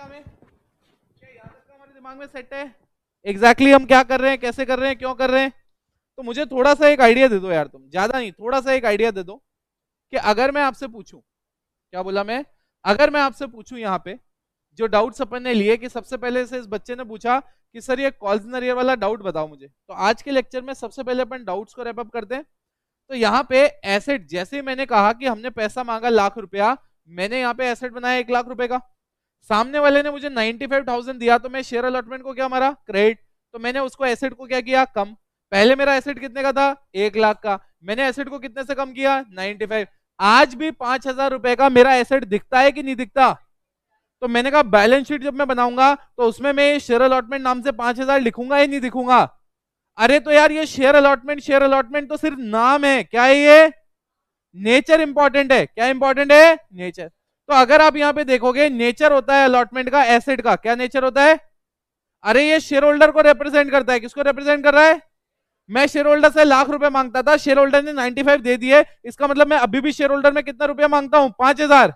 हमें? क्या यहाँ तक का हमारे दिमाग में सेट है? एग्जैक्टली हम क्या कर रहे हैं, कैसे कर रहे हैं, क्यों कर रहे हैं? तो मुझे थोड़ा सा एक आइडिया दे दो यार, तुम ज्यादा नहीं, थोड़ा सा एक आइडिया दे दो कि अगर मैं आपसे पूछूं, क्या बोला मैं, अगर मैं आपसे पूछूं यहाँ पे जो डाउट्स अपन ने लिए कि सबसे पहले से इस बच्चे ने पूछा कि सर ये कॉल्जनर ईयर वाला डाउट बताओ मुझे, तो आज के लेक्चर में सबसे पहले अपन डाउट्स को रैप अप करते हैं। तो यहाँ पे एसेट, जैसे ही मैंने कहा कि हमने पैसा मांगा ₹1,00,000, मैंने यहाँ पे एसेट बनाया ₹1,00,000 का, सामने वाले ने मुझे 95,000 दिया, तो मैं शेयर अलॉटमेंट को क्या मारा, क्रेडिट, तो मैंने उसको एसेट को क्या किया, कम। पहले मेरा एसेट कितने का था, 1,00,000 का, मैंने एसेट को कितने से कम किया, 95। आज भी ₹5,000 का मेरा एसेट दिखता है कि नहीं दिखता? तो मैंने कहा बैलेंस शीट जब मैं बनाऊंगा तो उसमें मैं शेयर अलॉटमेंट नाम से 5,000 लिखूंगा या नहीं लिखूंगा? अरे तो यार ये शेयर अलॉटमेंट तो सिर्फ नाम है, क्या है ये? नेचर इंपॉर्टेंट है, क्या इंपॉर्टेंट है? नेचर। तो अगर आप यहां पे देखोगे, नेचर होता है अलॉटमेंट का, एसेट का क्या नेचर होता है? अरे ये शेयर होल्डर को रिप्रेजेंट करता है, किसको रिप्रेजेंट कर रहा है? मैं शेयर होल्डर से ₹1,00,000 मांगता था, शेयर होल्डर ने 95 दे दिए, इसका मतलब मैं अभी भी शेयर होल्डर में कितना रुपया मांगता हूं, 5,000।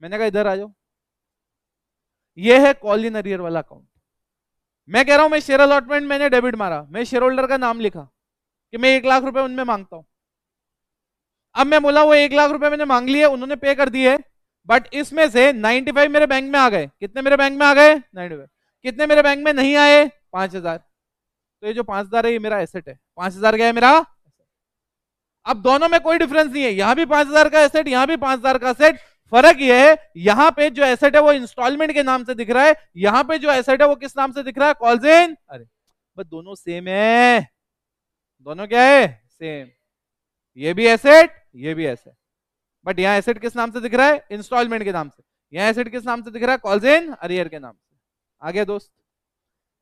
मैंने कहा इधर आ जाओ, ये है कॉलिन अरियर वाला अकाउंट। मैं कह रहा हूं मैं शेयर अलॉटमेंट मैंने डेबिट मारा, मैं शेयर होल्डर का नाम लिखा कि मैं ₹1,00,000 उनमें मांगता हूं। अब मैं बोला वो ₹1,00,000 मैंने मांग लिए, उन्होंने पे कर दिए, बट इसमें से 95 मेरे बैंक में आ गए। कितने मेरे बैंक में आ गए? 95। कितने मेरे बैंक में नहीं आए? 5,000। तो ये जो 5,000 है ये मेरा एसेट है, 5,000 क्या है मेरा? अब दोनों में कोई डिफरेंस नहीं है, यहां भी 5,000 का एसेट, यहां भी 5,000 का एसेट। फर्क ये है यहां पे जो एसेट है वो इंस्टॉलमेंट के नाम से दिख रहा है, यहां पे जो एसेट है वो किस नाम से दिख रहा है? कॉल्स। अरे बस दोनों सेम है, दोनों क्या है? सेम। ये भी एसेट, ये भी एसेट, बट यहां एसेट किस नाम से दिख रहा है? इंस्टॉलमेंट के नाम से। यहां एसेट किस नाम से दिख रहा है? कॉल्स इन अरियर के नाम से। आ गया दोस्त?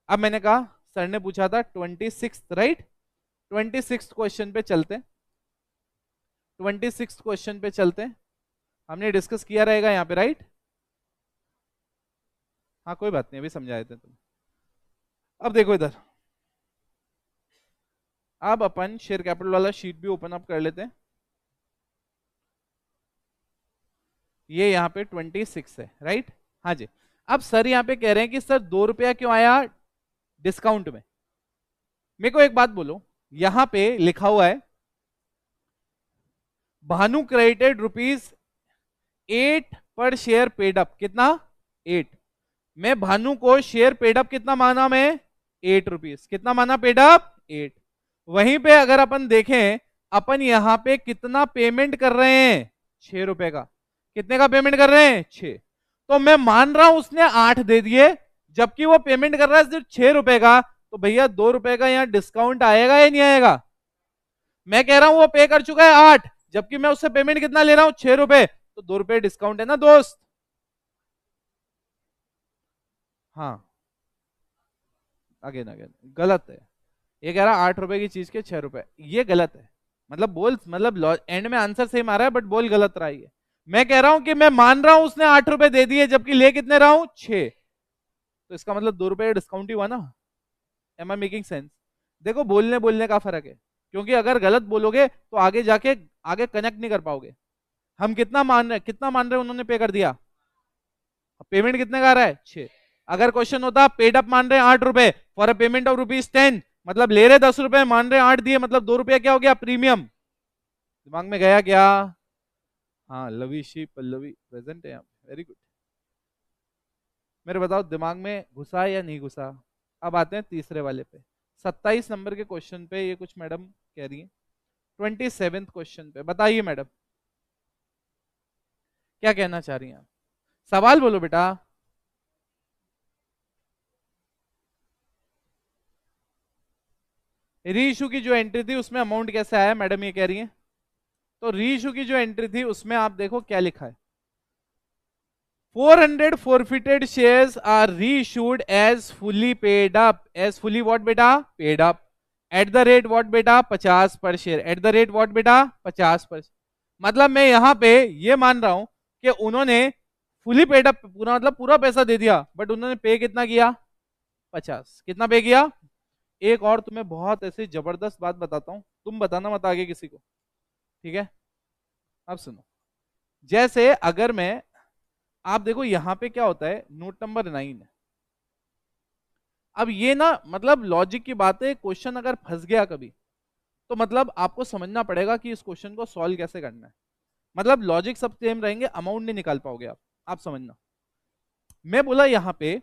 अब मैंने कहा सर ने पूछा था 26, राइट? 26 क्वेश्चन पे चलते हैं, 26 क्वेश्चन पे चलते हैं। हमने डिस्कस किया रहेगा यहाँ पे, राइट? हाँ कोई बात नहीं, अभी समझाए थे तुम। अब देखो इधर, अब अपन शेयर कैपिटल वाला शीट भी ओपन अप कर लेते हैं। ये यहाँ पे 26 है, राइट? हाँ जी। अब सर यहाँ पे कह रहे हैं कि सर ₹2 क्यों आया डिस्काउंट में? मेरे को एक बात बोलो, यहां पे लिखा हुआ है भानु क्रेडिटेड ₹8 पर शेयर पेड अप, कितना? 8। मैं भानु को शेयर पेड अप कितना माना? मैं ₹8। कितना माना पेड अप? 8। वहीं पे अगर अपन देखें, अपन यहां पे कितना पेमेंट कर रहे हैं? ₹6 का। कितने का पेमेंट कर रहे हैं? 6। तो मैं मान रहा हूं उसने 8 दे दिए, जबकि वो पेमेंट कर रहा है सिर्फ ₹6 का, तो भैया ₹2 का यहां डिस्काउंट आएगा या नहीं आएगा? मैं कह रहा हूं वो पे कर चुका है 8, जबकि मैं उससे पेमेंट कितना ले रहा हूं? ₹6, तो ₹2 डिस्काउंट है ना दोस्त? हाँ, अगेन अगेन गलत है। ये कह रहा है ₹8 की चीज के ₹6, ये गलत है। मतलब बोल, मतलब एंड में आंसर सेम आ रहा है बट बोल गलत रहा है। मैं कह रहा हूं कि मैं मान रहा हूं उसने ₹8 दे दिए, जबकि ले कितने रहा हूं? 6। तो इसका मतलब ₹2 डिस्काउंट ही हुआ ना? Am I making sense? देखो बोलने बोलने का फर्क है, क्योंकि अगर गलत बोलोगे तो आगे जाके आगे कनेक्ट नहीं कर पाओगे। हम कितना मान रहे हैं, कितना मान रहे हैं उन्होंने पे कर दिया? पेमेंट कितने का आ रहा है? 6। अगर क्वेश्चन होता पेड अप मान रहे हैं ₹8 फॉर अ पेमेंट ऑफ ₹10, मतलब ले रहे ₹10, मान रहे हैं 8 दिए, मतलब ₹2 क्या हो गया? प्रीमियम। दिमाग में गया क्या? हाँ लविशी पल्लवी प्रेजेंट है यहाँ, वेरी गुड। मेरे बताओ दिमाग में घुसा या नहीं घुसा? अब आते हैं तीसरे वाले पे, 27 नंबर के क्वेश्चन पे। ये कुछ मैडम कह रही है 27 क्वेश्चन पे, बताइए मैडम क्या कहना चाह रही हैं आप? सवाल बोलो बेटा। री इशू की जो एंट्री थी उसमें अमाउंट कैसे आया, मैडम ये कह रही है। तो री इशू की जो एंट्री थी उसमें आप देखो क्या लिखा है, 400 forfeited shares are reissued as fully paid up, as fully what बेटा? paid up at the rate what बेटा? 50 पर share, at the rate what बेटा? 50 पर। मतलब मैं यहां पे ये मान रहा हूं कि उन्होंने फुली पेड अप, पूरा मतलब पूरा पैसा दे दिया, बट उन्होंने पे कितना किया? 50। कितना पे किया? एक और तुम्हें बहुत ऐसी जबरदस्त बात बताता हूं, तुम बताना मत आगे किसी को, ठीक है? अब सुनो, जैसे अगर मैं आप देखो यहां पे क्या होता है, नोट नंबर 9 है। अब ये ना मतलब लॉजिक की बात है, क्वेश्चन अगर फंस गया कभी तो मतलब आपको समझना पड़ेगा कि इस क्वेश्चन को सॉल्व कैसे करना है। मतलब लॉजिक सब सेम रहेंगे, अमाउंट नहीं निकाल पाओगे आप समझना। मैं बोला यहां पे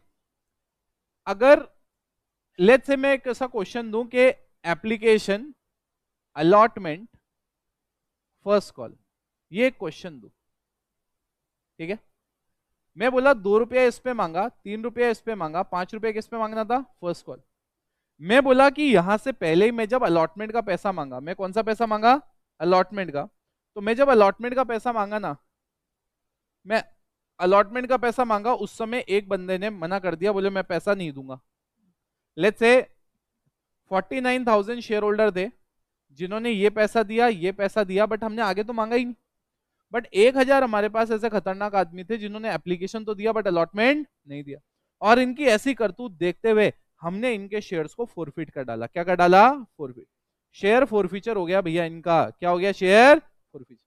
अगर लेट्स से मैं एक ऐसा क्वेश्चन दूं कि एप्लीकेशन अलॉटमेंट फर्स्ट कॉल, ये क्वेश्चन दूं, ठीक है। मैं बोला 2 रुपया इस पे मांगा, 3 रुपया इस पे मांगा, 5 रुपया किस पे मांगना था, फर्स्ट कॉल। मैं बोला कि यहां से पहले ही मैं जब अलॉटमेंट का पैसा मांगा, मैं कौन सा पैसा मांगा, अलॉटमेंट का। तो मैं जब अलॉटमेंट का पैसा मांगा ना, मैं अलॉटमेंट का पैसा मांगा, उस समय एक बंदे ने मना कर दिया, बोले मैं पैसा नहीं दूंगा। लेट्स से 49,000 शेयर होल्डर थे जिन्होंने ये पैसा दिया, बट हमने आगे तो मांगा ही नहीं। बट 1,000 हमारे पास ऐसे खतरनाक आदमी थे जिन्होंने एप्लीकेशन तो दिया बट अलॉटमेंट नहीं दिया। और इनकी ऐसी करतूत देखते हुए हमने इनके शेयर्स को फोरफिट कर डाला। क्या कर डाला, फोरफिट। शेयर फोरफीचर हो गया भैया इनका, क्या हो गया, शेयर फोरफीचर।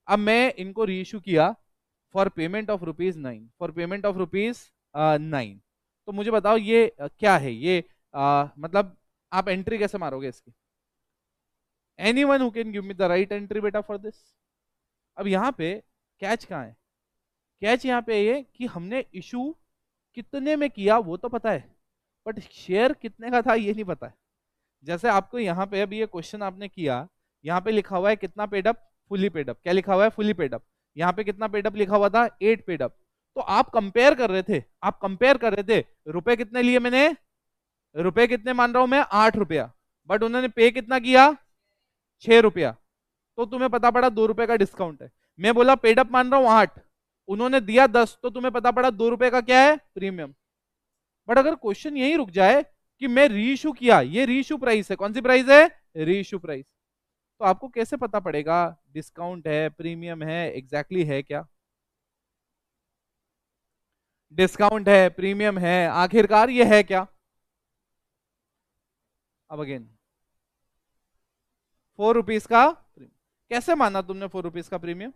अब मैं इनको रीइश्यू किया for payment of ₹9, for payment of ₹9। तो मुझे बताओ ये क्या है, ये मतलब आप एंट्री कैसे मारोगे इसकी, anyone who can give me the right entry बेटा फॉर दिस। अब यहाँ पे कैच कहाँ है, कैच यहाँ पे ये कि हमने इशू कितने में किया वो तो पता है, बट शेयर कितने का था ये नहीं पता है। जैसे आपको यहाँ पे अभी ये क्वेश्चन आपने किया, यहाँ पे लिखा हुआ है कितना पेडअप, फुली पेडअप। क्या लिखा हुआ है, फुली पेडअप। यहाँ पे कितना पेडअप लिखा हुआ था, 8 पेडअप। तो आप कंपेयर कर रहे थे, आप कंपेयर कर रहे थे, रुपए कितने लिए मैंने, रुपए कितने मान रहा हूं मैं, 8 रुपया, बट उन्होंने पे कितना किया, 6 रुपया। तो तुम्हें पता पड़ा 2 रुपए का डिस्काउंट है। मैं बोला पेडअप मान रहा हूं 8, उन्होंने दिया 10, तो तुम्हें पता पड़ा 2 रुपए का क्या है, प्रीमियम। बट अगर क्वेश्चन यही रुक जाए कि मैं रीइश्यू किया, ये रीइश्यू प्राइस है, कौन सी प्राइस है, रीइश्यू प्राइस, तो आपको कैसे पता पड़ेगा डिस्काउंट है, प्रीमियम है, एग्जैक्टली है क्या, डिस्काउंट है, प्रीमियम है, आखिरकार ये है क्या। अब अगेन 4 रुपीज का प्रीमियम, कैसे माना तुमने 4 रुपीज का प्रीमियम,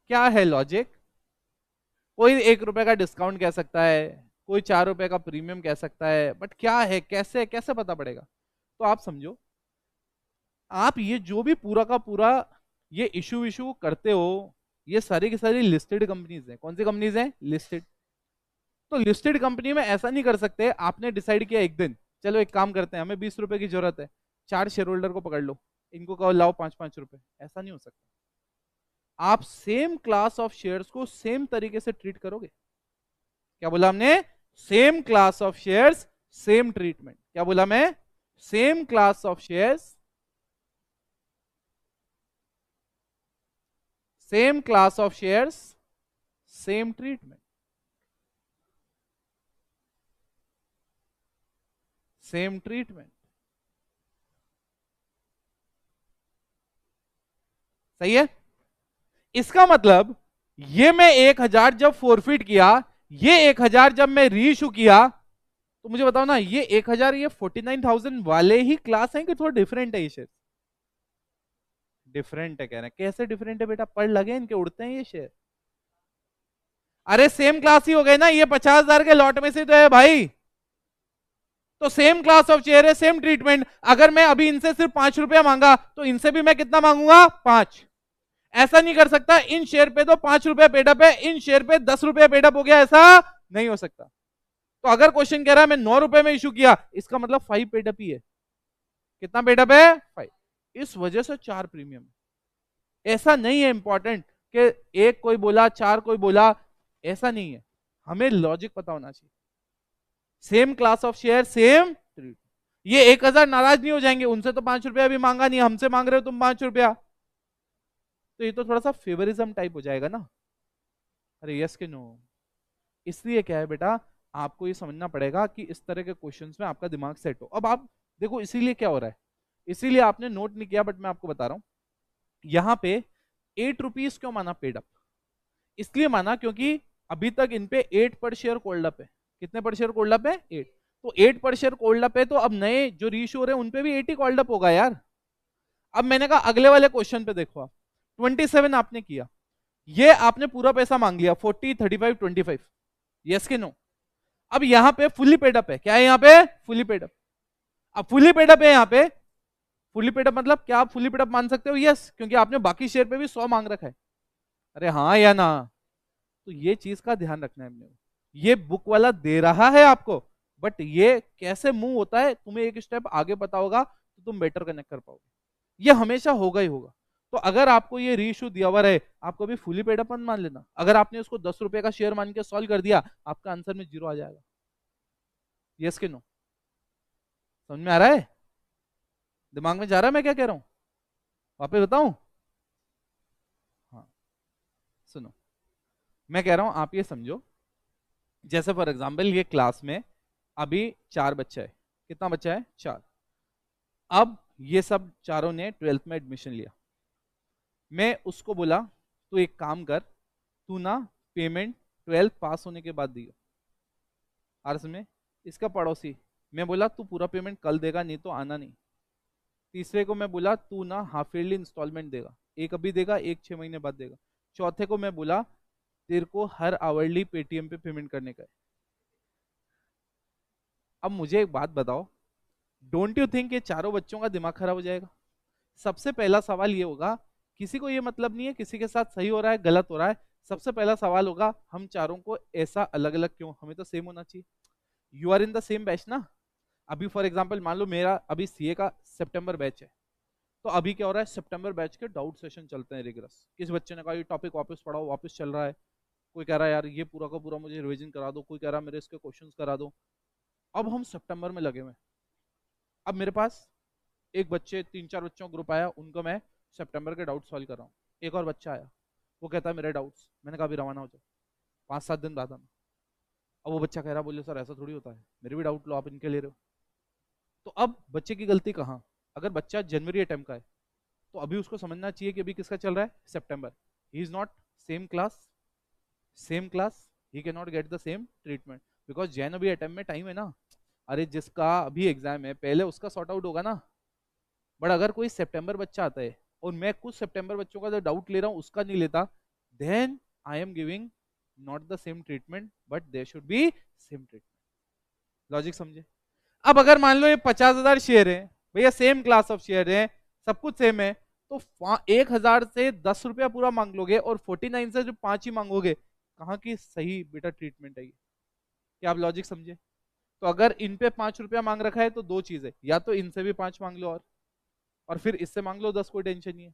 क्या है लॉजिक। कोई 1 रुपए का डिस्काउंट कह सकता है, कोई 4 रुपए का प्रीमियम कह सकता है, बट क्या है, कैसे कैसे पता पड़ेगा। तो आप समझो, आप ये जो भी पूरा का पूरा ये इशू इशू करते हो, ये सारी की सारी लिस्टेड कंपनीज हैं। कौन सी कंपनीज हैं, लिस्टेड। तो लिस्टेड कंपनी में ऐसा नहीं कर सकते, आपने डिसाइड किया एक दिन, चलो एक काम करते हैं, हमें 20 रुपए की जरूरत है, 4 शेयर होल्डर को पकड़ लो, इनको कहो लाओ 5-5 रुपए, ऐसा नहीं हो सकता। आप सेम क्लास ऑफ शेयर्स को सेम तरीके से ट्रीट करोगे। क्या बोला हमने, same class of shares same treatment. क्या बोला मैं, same class of shares same class of shares same treatment, same treatment. सही है। इसका मतलब ये मैं 1,000 जब फोरफिट किया, ये 1,000 जब मैं रीइश्यू किया, तो मुझे बताओ ना, ये 1,000 ये 49,000 वाले ही क्लास हैं कि थोड़ा डिफरेंट है ये शेयर, डिफरेंट है। कह रहे हैं कैसे डिफरेंट है बेटा, पढ़ लगे इनके, उड़ते हैं ये शेयर। अरे सेम क्लास ही हो गए ना, ये 50,000 के लॉट में से तो है भाई, तो सेम क्लास ऑफ शेयर है, सेम ट्रीटमेंट। अगर मैं अभी इनसे सिर्फ 5 रुपया मांगा तो इनसे भी मैं कितना मांगूंगा, 5। ऐसा नहीं कर सकता इन शेयर पे तो 5 रुपया पेडअप है, इन शेयर पे 10 रुपया पेडअप हो गया, ऐसा नहीं हो सकता। तो अगर क्वेश्चन कह रहा है मैं 9 रुपए में इशू किया, इसका मतलब 5 पेडअप ही है। कितना पेडअप है, 5। इस वजह से 4 प्रीमियम। ऐसा नहीं है इंपॉर्टेंट कि एक कोई बोला 4 कोई बोला, ऐसा नहीं है, हमें लॉजिक पता होना चाहिए। Same class of share same treat. ये 1,000 नाराज नहीं हो जाएंगे, उनसे तो 5 रुपया भी मांगा नहीं, हमसे मांग रहे हो तुम 5 रुपया, तो ये तो थोड़ा सा फेवरिज्म टाइप हो जाएगा ना। अरे यस के नो। इसलिए क्या है बेटा, आपको ये समझना पड़ेगा कि इस तरह के क्वेश्चंस में आपका दिमाग सेट हो। अब आप देखो इसीलिए क्या हो रहा है, इसीलिए आपने नोट नहीं किया बट मैं आपको बता रहा हूं। यहां पे 8 रुपीज क्यों माना पेड अप, इसलिए माना क्योंकि अभी तक इन पे 8 पर शेयर कोल्ड अप है। कितने पर शेयर कोल्ड अप है, 8। तो 8 पर शेयर कोल्ड अप है, तो अब नए जो रीइश्यू हो रहे हैं उन पे भी 8 ही कोल्ड अप होगा यार। अब मैंने कहा अगले वाले क्वेश्चन पे देखो आप, 27 आपने किया, ये आपने पूरा पैसा मांग लिया 40, 35, 25, यस के नो? अब यहाँ पे फुली पेड अप है, क्या है यहाँ पे? Fully paid up. अब फुली पेड अप है यहाँ पे, फुली पेड अप मतलब क्या आप फुली पेड अप मान सकते हो? यस, क्योंकि आपने बाकी शेयर पे भी 100 मांग रखा है। अरे हाँ या ना? तो ये चीज का ध्यान रखना है हमने। ये बुक वाला दे रहा है आपको, बट ये कैसे मूव होता है तुम्हें एक स्टेप आगे पता होगा तो तुम बेटर कनेक्ट कर पाओगे। ये हमेशा होगा ही होगा। तो अगर आपको ये रीइश्यू दिया हुआ है, आपको भी फुली पेड अप मान लेना। अगर आपने उसको 10 रुपए का शेयर मान के सॉल्व कर दिया, आपका आंसर में 0 आ जाएगा। यस के नो? समझ में आ रहा है? दिमाग में जा रहा है मैं क्या कह रहा हूं? वापस बताऊं? हाँ, सुनो, मैं कह रहा हूं आप ये समझो, जैसे फॉर एग्जाम्पल ये क्लास में अभी 4 बच्चा है। कितना बच्चा है? 4। अब ये सब चारों ने 12th में एडमिशन लिया। मैं उसको बोला तू एक काम कर, तू ना पेमेंट 12th पास होने के बाद दियो। आरस में इसका पड़ोसी, मैं बोला तू पूरा पेमेंट कल देगा, नहीं तो आना नहीं। तीसरे को मैं बोला तू ना हाफ ईयरली इंस्टॉलमेंट देगा, एक अभी देगा, एक 6 महीने बाद देगा। चौथे को मैं बोला तेरे को हर आवरली पेटीएम पे पेमेंट करने का है। अब मुझे एक बात बताओ, डोंट यू थिंक ये चारों बच्चों का दिमाग खराब हो जाएगा? सबसे पहला सवाल ये होगा, किसी को ये मतलब नहीं है किसी के साथ सही हो रहा है गलत हो रहा है, सबसे पहला सवाल होगा हम चारों को ऐसा अलग अलग क्यों? हमें तो सेम होना चाहिए। You are in the same batch ना। अभी फॉर एग्जाम्पल मान लो मेरा अभी सीए का सितंबर बैच है, तो अभी क्या हो रहा है, सितंबर बैच के डाउट सेशन चलते हैं रिगरस। किस बच्चे ने कहा ये टॉपिक वापस पढ़ाओ, वापस चल रहा है। कोई कह रहा है यार ये पूरा का पूरा मुझे रिवीजन करा दो, कोई कह रहा है मेरे इसके क्वेश्चंस करा दो। अब हम सितंबर में लगे हुए। अब मेरे पास एक बच्चे 3-4 बच्चों का ग्रुप आया, उनको मैं सितंबर के डाउट सॉल्व कर रहा हूँ। एक और बच्चा आया, वो कहता है मेरे डाउट्स। मैंने कहा अभी रवाना हो जाओ, 5-7 दिन बाद आना। अब वो बच्चा कह रहा, बोले सर ऐसा थोड़ी होता है, मेरे भी डाउट लो, आप इनके ले रहे हो। तो अब बच्चे की गलती कहाँ? अगर बच्चा जनवरी अटेम्प्ट का है तो अभी उसको समझना चाहिए कि अभी किसका चल रहा है? सितंबर। He is not same class, same class, he can not get the same treatment because Jain अभी अटेम्प्ट में टाइम है ना। अरे जिसका अभी एग्जाम है पहले उसका सॉर्ट आउट होगा ना। बट अगर कोई सितंबर बच्चा आता है और मैं कुछ सितंबर बच्चों का जो डाउट ले रहा हूँ उसका नहीं लेता, then I am giving not the same treatment but there should be same treatment. Logic समझे? अब अगर मान लो ये 50,000 शेयर है, भैया सेम क्लास ऑफ शेयर है, सब कुछ सेम है, तो 1,000 से 10 रुपया पूरा मांग लोगे और 49 से जो 5 ही मांगोगे, कहाँ की सही बेटा ट्रीटमेंट है ये? क्या आप लॉजिक समझे? तो अगर इन पे 5 रुपया मांग रखा है तो दो चीज है, या तो इनसे भी 5 मांग लो और फिर इससे मांग लो 10, कोई टेंशन नहीं है।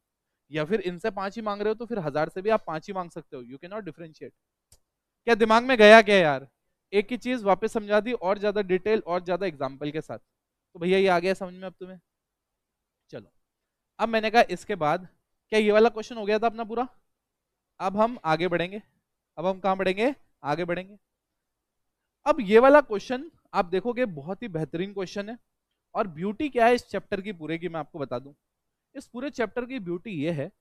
या फिर इनसे 5 ही मांग रहे हो तो फिर 1000 से भी आप 5 ही मांग सकते हो। You can not differentiate. क्या दिमाग में गया क्या यार? एक ही चीज वापस समझा दी और ज्यादा डिटेल और ज्यादा एग्जाम्पल के साथ। तो भैया ये आ गया समझ में अब तुम्हें? चलो, अब मैंने कहा इसके बाद क्या ये वाला क्वेश्चन हो गया था अपना पूरा? अब हम आगे बढ़ेंगे। अब हम कहां बढ़ेंगे? आगे बढ़ेंगे। अब ये वाला क्वेश्चन आप देखोगे बहुत ही बेहतरीन क्वेश्चन है। और ब्यूटी क्या है इस चैप्टर की पूरे की मैं आपको बता दूं। इस पूरे चैप्टर की ब्यूटी ये है,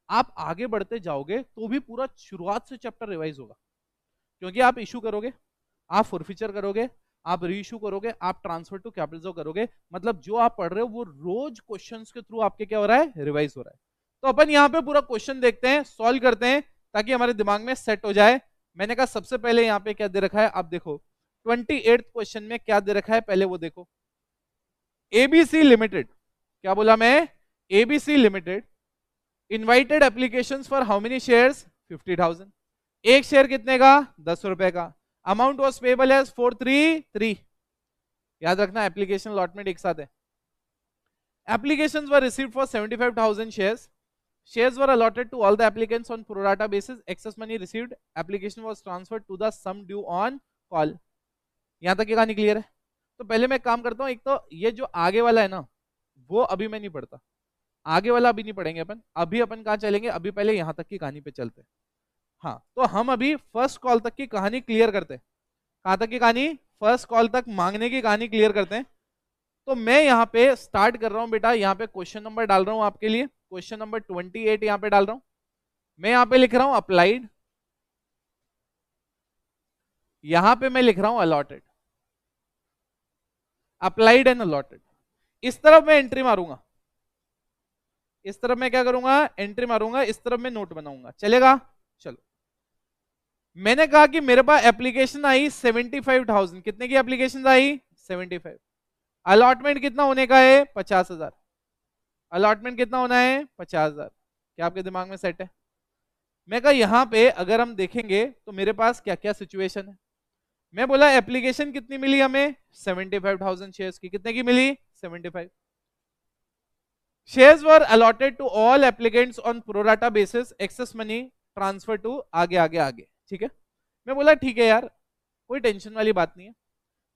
आप आगे बढ़ते जाओगे तो भी पूरा शुरुआत से चैप्टर रिवाइज होगा। क्योंकि आप इशू करोगे, आप फॉरफीचर करोगे, आप री इशू करोगे, आप ट्रांसफर टू कैपिटल करोगे, मतलब जो आप पढ़ रहे हो वो रोज क्वेश्चंस के थ्रू आपके क्या हो रहा है? रिवाइज हो रहा है। तो अपन यहाँ पे पूरा क्वेश्चन देखते हैं, सॉल्व करते हैं ताकि हमारे दिमाग में सेट हो जाए। मैंने कहा सबसे पहले यहाँ पे क्या दे रखा है, आप देखो 28th क्वेश्चन में क्या दे रखा है, पहले वो देखो। एबीसी लिमिटेड, क्या बोला मैं? ABC limited invited applications for how many shares? 50,000। एक शेयर कितने का? 10 रुपए का। Amount was payable as 433। याद रखना एप्लीकेशन अलॉटमेंट एक साथ है। Applications were received for 75,000 shares. Shares were allotted to all the applicants on pro rata basis. Excess money received. Application was transferred to the sum due on call. यहां तक की कहानी clear है? तो पहले मैं काम करता हूं, एक तो ये जो आगे वाला है ना वो अभी मैं नहीं पढ़ता, आगे वाला अभी नहीं पढ़ेंगे अपन। अभी अपन कहां चलेंगे? अभी पहले यहां तक की कहानी पे चलते हैं। हाँ, तो हम अभी फर्स्ट कॉल तक की कहानी क्लियर करते हैं। कहां तक की कहानी? फर्स्ट कॉल तक मांगने की कहानी क्लियर करते हैं। तो मैं यहाँ पे स्टार्ट कर रहा हूं बेटा, यहाँ पे क्वेश्चन नंबर डाल रहा हूं आपके लिए, क्वेश्चन नंबर 28 यहाँ पे डाल रहा हूं। मैं यहाँ पे लिख रहा हूं अप्लाइड, यहाँ पे मैं लिख रहा हूं अलॉटेड। अप्लाइड एंड अलॉटेड, इस तरफ मैं एंट्री मारूंगा। इस तरफ मैं क्या करूंगा, एंट्री मारूंगा, इस तरफ मैं नोट बनाऊंगा, चलेगा। चलो, मैंने कहा कि मेरे पास एप्लीकेशन आई 75,000, कितने की एप्लीकेशन आई 75। अलॉटमेंट कितना होने का है 50,000। अलॉटमेंट कितना होना है 50,000। क्या आपके दिमाग में सेट है? मैं कहा यहां पे अगर हम देखेंगे तो मेरे पास क्या क्या सिचुएशन है। मैं बोला एप्लीकेशन कितनी मिली हमें 75,000 शेयर्स की, कितने की मिली 75। Shares were allotted to all applicants on pro rata basis, excess money transfer to आगे आगे आगे, ठीक है। मैं बोला ठीक है यार, कोई टेंशन वाली बात नहीं है।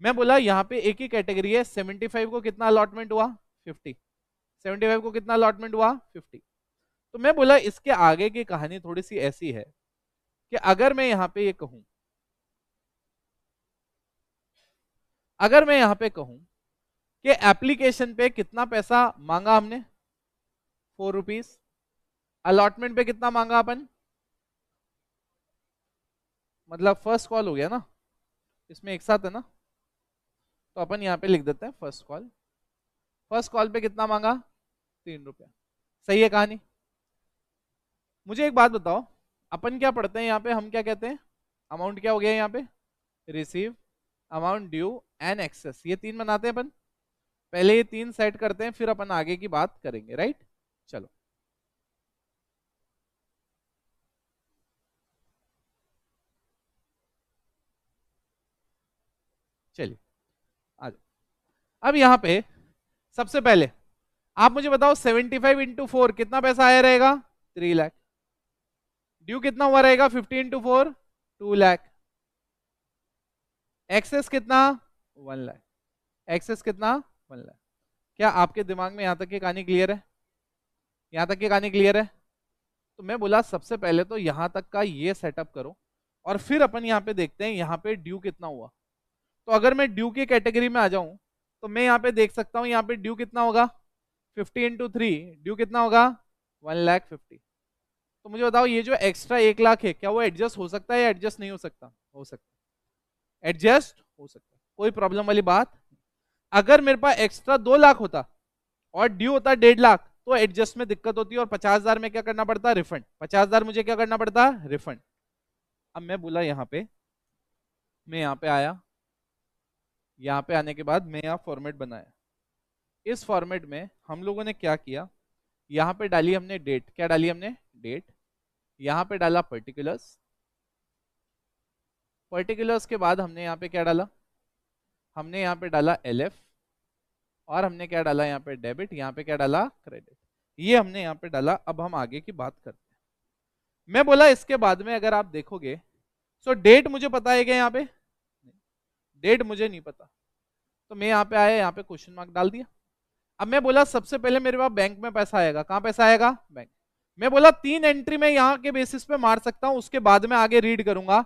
मैं बोला यहाँ पे एक ही कैटेगरी है, 75 को कितना अलॉटमेंट हुआ 50, 75 को कितना अलॉटमेंट हुआ 50। तो मैं बोला इसके आगे की कहानी थोड़ी सी ऐसी है कि अगर मैं यहाँ पे ये कहूं, अगर मैं यहाँ पे कहूं कि एप्लीकेशन पे कितना पैसा मांगा हमने 4 रुपीज, अलॉटमेंट पे कितना मांगा अपन, मतलब फर्स्ट कॉल हो गया ना, इसमें एक साथ है ना, तो अपन यहाँ पे लिख देते हैं फर्स्ट कॉल। फर्स्ट कॉल पे कितना मांगा 3 रुपया। सही है कहानी। मुझे एक बात बताओ, अपन क्या पढ़ते हैं यहाँ पे, हम क्या कहते हैं, अमाउंट क्या हो गया यहाँ पे, receive, amount due and excess, ये तीन बनाते हैं अपन। पहले ये तीन सेट करते हैं, फिर अपन आगे की बात करेंगे, राइट। चलो, चलिए आ जाओ। अब यहाँ पे सबसे पहले आप मुझे बताओ 75 × 4 कितना पैसा आया रहेगा 3 लाख। ड्यू कितना हुआ रहेगा 50 × 4 2 लाख। एक्सेस कितना 1 लाख। एक्सेस कितना 1 लाख। क्या आपके दिमाग में यहां तक की कहानी क्लियर है? यहां तक की कहानी क्लियर है? तो मैं बोला सबसे पहले तो यहां तक का ये सेटअप करो और फिर अपन यहाँ पे देखते हैं यहाँ पे ड्यू कितना हुआ। तो अगर मैं ड्यू की कैटेगरी में आ जाऊं तो मैं यहाँ पे देख सकता हूँ यहाँ पे ड्यू कितना होगा 50 × 3, ड्यू कितना होगा 1,50,000। तो मुझे बताओ ये जो एक्स्ट्रा 1 लाख है क्या वो एडजस्ट हो सकता है या एडजस्ट नहीं हो सकता? हो सकता है, एडजस्ट हो सकता है, कोई प्रॉब्लम वाली बात। अगर मेरे पास एक्स्ट्रा 2 लाख होता और ड्यू होता 1.5 लाख तो एडजस्ट में दिक्कत होती है और 50,000 में क्या करना पड़ता, रिफंड। 50,000 मुझे क्या करना पड़ता, रिफंड। अब मैं बोला यहाँ पे, मैं यहाँ पे आया, यहाँ पे आने के बाद मैं यहाँ फॉर्मेट बनाया। इस फॉर्मेट में हम लोगों ने क्या किया, यहाँ पे डाली हमने डेट, क्या डाली हमने डेट, यहाँ पे डाला पर्टिकुलर्स, पर्टिकुलर्स के बाद हमने यहाँ पे क्या डाला, हमने यहाँ पे डाला LF और हमने क्या डाला यहाँ पे डेबिट, यहाँ पे क्या डाला क्रेडिट, ये हमने यहाँ पे डाला। अब हम आगे की बात करते हैं। मैं बोला इसके बाद में अगर आप देखोगे सो डेट मुझे पता है क्या, यहाँ पे डेट मुझे नहीं पता, तो मैं यहाँ पे आया, यहाँ पे क्वेश्चन मार्क डाल दिया। अब मैं बोला सबसे पहले मेरे पास बैंक में पैसा आएगा, कहाँ पैसा आएगा बैंक। मैं बोला 3 एंट्री में यहाँ के बेसिस पे मार सकता हूँ, उसके बाद में आगे रीड करूंगा।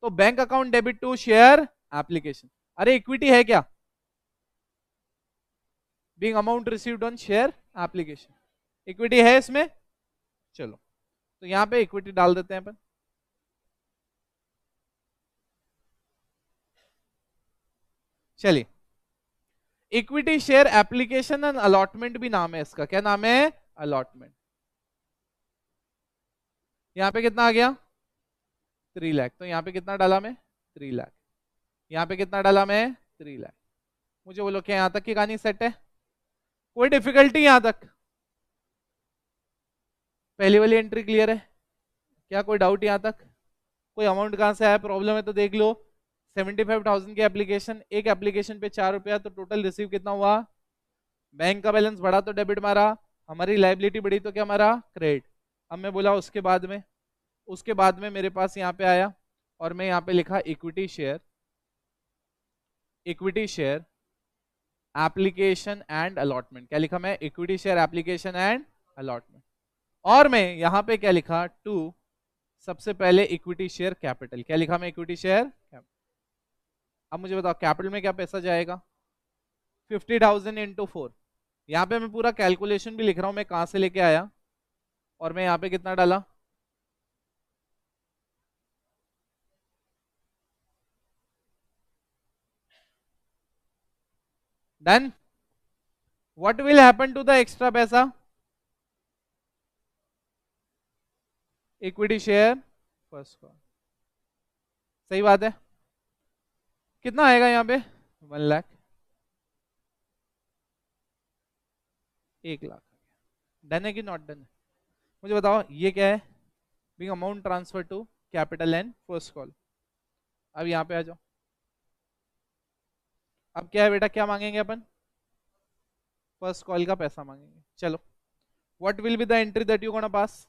तो bank account debit to share application, अरे इक्विटी है क्या, being amount received on share application, equity है इसमें। चलो तो यहाँ पे इक्विटी डाल देते हैं अपन। चलिए, equity share application and allotment भी नाम है इसका, क्या नाम है अलॉटमेंट। यहाँ पे कितना आ गया 3 लाख, तो यहाँ पे कितना डाला मैं 3 लाख, यहाँ पे कितना डाला मैं 3 लाख। मुझे बोलो क्या यहाँ तक की कहानी सेट है, कोई डिफिकल्टी यहाँ तक, पहली वाली एंट्री क्लियर है क्या, कोई डाउट यहाँ तक, कोई अमाउंट कहाँ से आया, प्रॉब्लम है तो देख लो। 75,000 की एप्लीकेशन, एक एप्लीकेशन पे 4 रुपया, तो टोटल रिसीव कितना हुआ, बैंक का बैलेंस बढ़ा तो डेबिट मारा, हमारी लाइबिलिटी बढ़ी तो क्या मारा क्रेडिट। अब मैं बोला उसके बाद में, उसके बाद में मेरे पास यहाँ पे आया और मैं यहाँ पे लिखा equity share, equity share application and allotment, क्या लिखा मैं equity share application and allotment. और मैं यहाँ पे क्या लिखा टू, सबसे पहले इक्विटी शेयर कैपिटल, क्या लिखा मैं इक्विटी शेयर कैपिटल। अब मुझे बताओ कैपिटल में क्या पैसा जाएगा 50,000 × 4, यहाँ पे मैं पूरा कैलकुलेशन भी लिख रहा हूं मैं कहां से लेके आया, और मैं यहाँ पे कितना डाला, done. What will happen to the extra पैसा, इक्विटी शेयर फर्स्ट कॉल, सही बात है। कितना आएगा यहाँ पे? 1 लाख, 1 लाख। डन है कि नॉट डन है? मुझे बताओ ये क्या है? Big amount transfer to capital and first call. अब यहाँ पे आ जाओ। अब क्या है बेटा, क्या मांगेंगे अपन? फर्स्ट कॉल का पैसा मांगेंगे। चलो, what will be the entry that you gonna pass?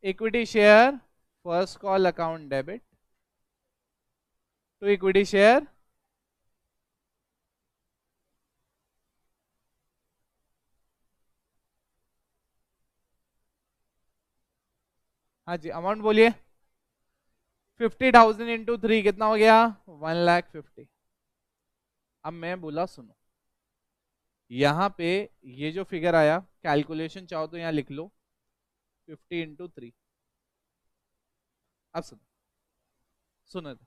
Equity share first call account debit to equity share हाँ जी, अमाउंट बोलिए। 50,000 इंटू 3 कितना हो गया? 1,50,000। अब मैं बोला सुनो, यहां पे ये जो फिगर आया, कैलकुलेशन चाहो तो यहां लिख लो 50 इंटू 3। अब सुनो, सुनो तो।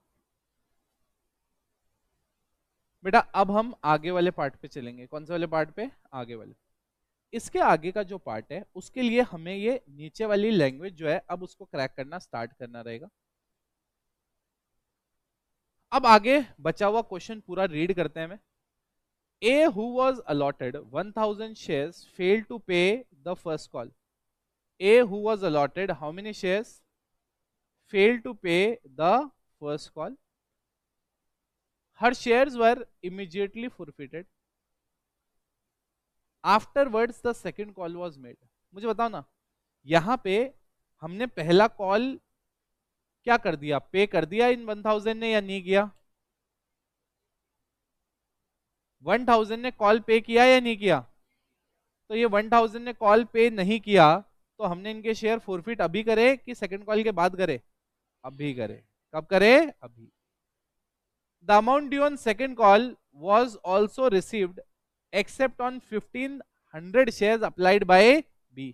बेटा अब हम आगे वाले पार्ट पे चलेंगे। कौन से वाले पार्ट पे? आगे वाले। इसके आगे का जो पार्ट है उसके लिए हमें ये नीचे वाली लैंग्वेज जो है अब उसको क्रैक करना स्टार्ट करना रहेगा। अब आगे बचा हुआ क्वेश्चन पूरा रीड करते हैं। A who was allotted 1,000 shares failed to pay the first call. A who was allotted how many shares? Failed to pay the first call. Her shares were immediately forfeited. Afterwards the second call was made. मुझे बताओ ना, यहां पे हमने पहला call क्या कर दिया? पे कर दिया इन 1,000 ने या नहीं किया? 1,000 ने कॉल पे किया या नहीं किया? तो ये 1,000 ने कॉल पे नहीं किया, तो हमने इनके शेयर फोरफिट अभी करे कि सेकंड कॉल के बाद करे? अभी करे। कब करे? अभी। The amount due on second call was also received except on 1,500 shares applied by b.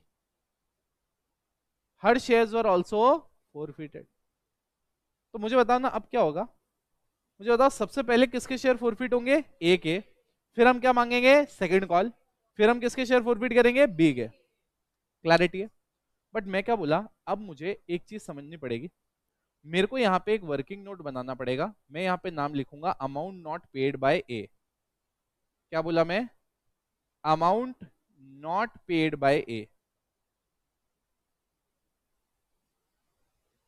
Her shares were also forfeited. तो मुझे बताओ ना अब क्या होगा? मुझे बताओ सबसे पहले किसके शेयर फोरफिट होंगे? ए के। फिर हम क्या मांगेंगे? Second call. फिर हम किसके शेयर फोरफिट करेंगे? बी के। क्लैरिटी है? बट मैं क्या बोला, अब मुझे एक चीज समझनी पड़ेगी। मेरे को यहाँ पे एक वर्किंग नोट बनाना पड़ेगा। मैं यहाँ पे नाम लिखूंगा amount not paid by A. क्या बोला मैं? Amount not paid by A.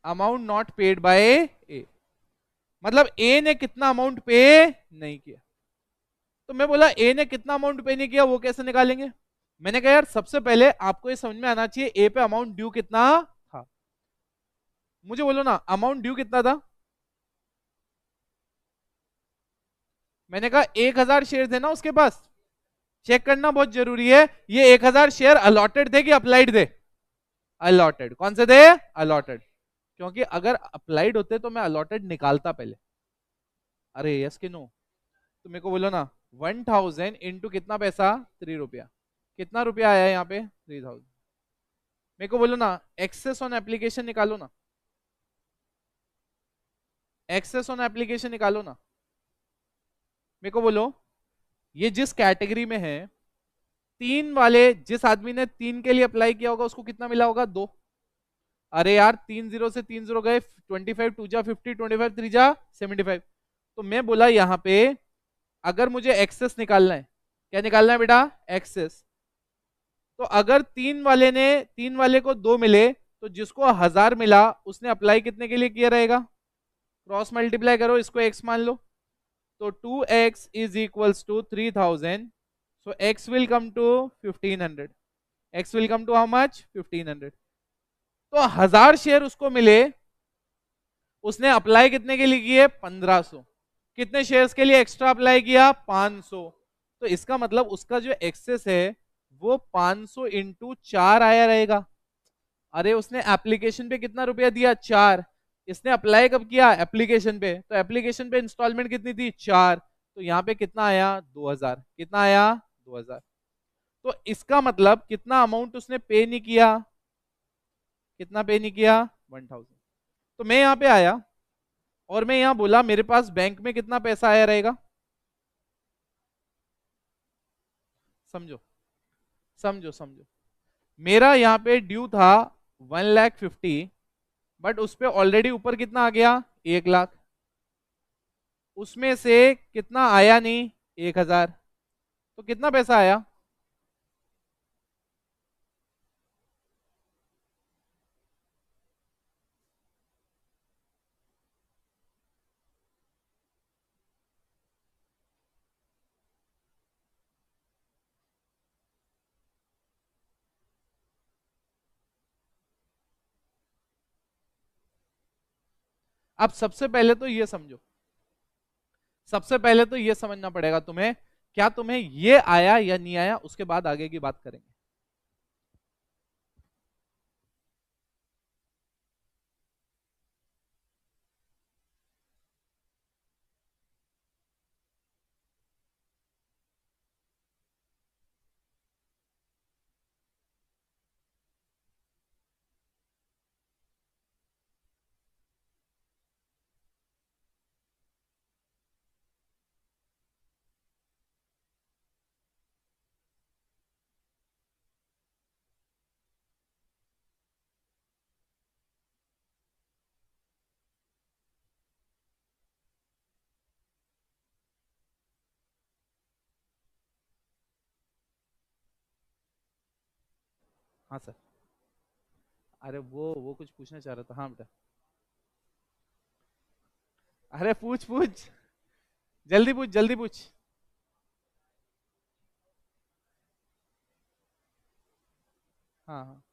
Amount not paid by A मतलब ए ने कितना अमाउंट पे नहीं किया। तो मैं बोला ए ने कितना अमाउंट पे नहीं किया, वो कैसे निकालेंगे? मैंने कहा यार सबसे पहले आपको ये समझ में आना चाहिए ए पे अमाउंट ड्यू कितना था। मुझे बोलो ना अमाउंट ड्यू कितना था? मैंने कहा 1,000 शेयर थे ना उसके पास। चेक करना बहुत जरूरी है, ये 1,000 शेयर अलॉटेड थे कि अप्लाइड थे? अलॉटेड। कौन से थे? अलॉटेड। क्योंकि अगर अप्लाइड होते तो मैं अलॉटेड निकालता पहले। अरे यस कि नो? तो मेरे को बोलो ना 1,000 इंटू कितना पैसा? 3 रुपया। कितना रुपया आया यहाँ पे? 3,000। मेरे को बोलो ना एक्सेस ऑन एप्लीकेशन निकालो ना। एक्सेस ऑन एप्लीकेशन निकालो ना। मेरे को बोलो ये जिस कैटेगरी में है, 3 वाले जिस आदमी ने 3 के लिए अप्लाई किया होगा उसको कितना मिला होगा? 2। अरे यार 3 0 से 3 0 गए, 25 2 जा 50, 25 3 जा 75। तो मैं बोला यहाँ पे अगर मुझे एक्सेस निकालना है, क्या निकालना है बेटा? एक्सेस। तो अगर 3 वाले को 2 मिले तो जिसको 1,000 मिला उसने अप्लाई कितने के लिए किया रहेगा? क्रॉस मल्टीप्लाई करो, इसको x मान लो। तो 2x is equals to 3,000। So x will come to 1,500। x will come to how much? 1,500। तो 1,000 शेयर उसको मिले, उसने अप्लाई कितने के लिए किए? 1,500। कितने शेयर्स के लिए एक्स्ट्रा अप्लाई किया? 500। तो इसका मतलब उसका जो एक्सेस है वो 500 इंटू 4 आया रहेगा। अरे उसने एप्लीकेशन पे कितना रुपया दिया? 4। इसने अप्लाई कब किया? एप्लीकेशन पे। तो एप्लीकेशन पे इंस्टॉलमेंट कितनी थी? 4। तो यहाँ पे कितना आया? 2,000। कितना आया? 2,000। तो इसका मतलब कितना अमाउंट उसने पे नहीं किया? कितना पे नहीं किया? 1,000। तो मैं यहाँ पे आया और मैं यहाँ बोला मेरे पास बैंक में कितना पैसा आया रहेगा? समझो, समझो समझो, मेरा यहाँ पे ड्यू था 1,50,000, बट उस पे ऑलरेडी ऊपर कितना आ गया, 1,00,000, उसमें से कितना आया नहीं, 1,000, तो कितना पैसा आया? अब सबसे पहले तो ये समझो, सबसे पहले तो ये समझना पड़ेगा तुम्हें, क्या तुम्हें ये आया या नहीं आया, उसके बाद आगे की बात करेंगे। हाँ सर। अरे वो कुछ पूछना चाह रहा था, हाँ बेटा। अरे पूछ पूछ, जल्दी पूछ जल्दी पूछ। हाँ हाँ,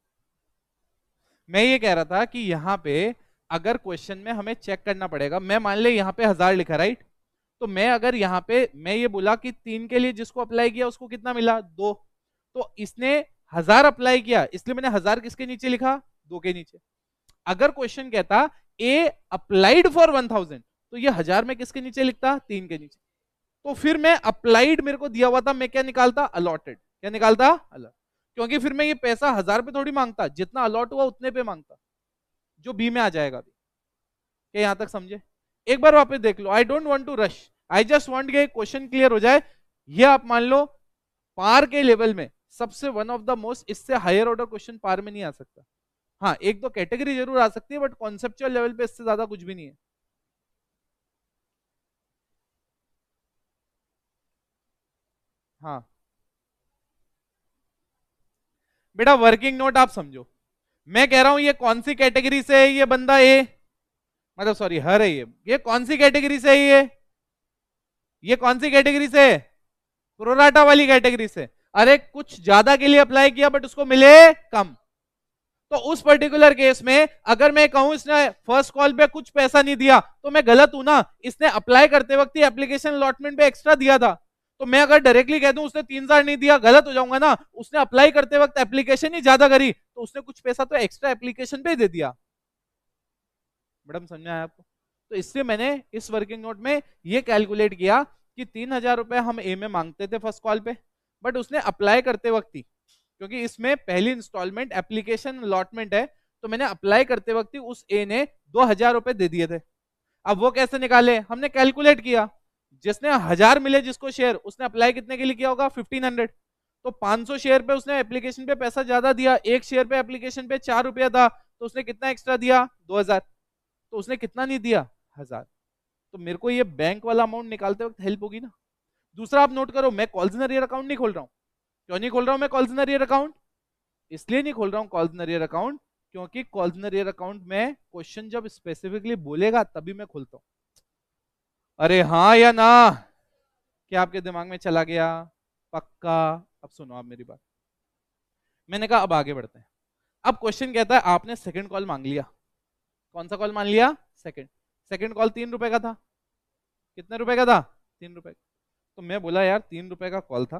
मैं ये कह रहा था कि यहाँ पे अगर क्वेश्चन में हमें चेक करना पड़ेगा, मैं मान ले यहाँ पे 1,000 लिखा, राइट, तो मैं अगर यहाँ पे मैं ये बोला कि 3 के लिए जिसको अप्लाई किया उसको कितना मिला, 2, तो इसने 1,000 अप्लाई किया, इसलिए मैंने 1,000 किसके नीचे लिखा, 2 के नीचे। अगर क्वेश्चन कहता ए अप्लाइड फॉर 1,000, तो ये 1,000 में किसके नीचे लिखता, 3 के नीचे। तो फिर मैं अप्लाइड मेरे को दिया हुआ था, मैं क्या निकालता, अलॉटेड, क्या निकालता, अलॉट, क्योंकि फिर मैं ये पैसा 1,000 पे थोड़ी मांगता, जितना अलॉट हुआ उतने पे मांगता, जो बी में आ जाएगा अभी। क्या यहां तक समझे? एक बार वापस देख लो, I don't want to rush, I just want के क्वेश्चन क्लियर हो जाए। ये आप मान लो पार के लेवल में सबसे वन ऑफ द मोस्ट, इससे हायर ऑर्डर क्वेश्चन पार में नहीं आ सकता। हाँ, एक दो कैटेगरी जरूर आ सकती है, बट कॉन्सेप्चुअल लेवल पे इससे ज्यादा कुछ भी नहीं है। हाँ बेटा, वर्किंग नोट आप समझो, मैं कह रहा हूं ये कौन सी कैटेगरी से है ये बंदा, ए मतलब सॉरी हर है, ये कौन सी कैटेगरी से है, ये कौन सी कैटेगरी से, प्रोराटा वाली कैटेगरी से। अरे कुछ ज्यादा के लिए अप्लाई किया बट उसको मिले कम, तो उस पर्टिकुलर केस में अगर मैं कहूं इसने फर्स्ट कॉल पे कुछ पैसा नहीं दिया, तो मैं गलत हूं ना, इसने अप्लाई करते वक्त ही एप्लीकेशन अलॉटमेंट पे एक्स्ट्रा दिया था, तो मैं अगर डायरेक्टली कह दूं उसने 3,000 नहीं दिया, गलत हो जाऊंगा ना, उसने अप्लाई करते वक्त एप्लीकेशन ही ज्यादा करी, तो उसने कुछ पैसा तो एक्स्ट्रा एप्लीकेशन पे दे दिया। मैडम समझ में आया आपको? तो इसलिए मैंने इस वर्किंग नोट में ये कैलकुलेट किया कि 3,000 रुपए हम ए में मांगते थे फर्स्ट कॉल पे, बट उसने अप्लाई करते वक्त ही, क्योंकि इसमें पहली इंस्टॉलमेंट एप्लीकेशन अलॉटमेंट है, तो मैंने अप्लाई करते वक्त ही उस ए ने 2,000 रुपए दे दिए थे। अब वो कैसे निकाले, हमने कैलकुलेट किया, जिसने 1,000 मिले जिसको शेयर, उसने अप्लाई कितने के लिए किया होगा, 1,500, तो 500 शेयर पे उसने एप्लीकेशन पे पैसा ज्यादा दिया, एक शेयर पे एप्लीकेशन पे 4 रुपया था, तो उसने कितना एक्स्ट्रा दिया, 2,000, तो उसने कितना नहीं दिया, 1,000, तो मेरे को ये बैंक वाला अमाउंट निकालते वक्त हेल्प होगी ना। दूसरा आप नोट करो, मैं कॉल्स इन अकाउंट नहीं खोल रहा हूँ, क्यों नहीं खोल रहा हूं मैं कॉल्स इन अकाउंट, इसलिए नहीं खोल रहा हूं कॉल्स इन अकाउंट, क्योंकि कॉल्स इन अकाउंट में क्वेश्चन जब स्पेसिफिकली बोलेगा तभी मैं खोलता हूं। अरे हाँ या ना, क्या आपके दिमाग में चला गया, पक्का? अब सुनो आप मेरी बात, मैंने कहा अब आगे बढ़ते हैं। अब क्वेश्चन कहता है आपने सेकंड कॉल मांग लिया, कौन सा कॉल मान लिया, सेकंड, सेकंड कॉल 3 रुपए का था, कितने रुपए का था, 3 रुपए। तो मैं बोला यार 3 रुपए का कॉल था,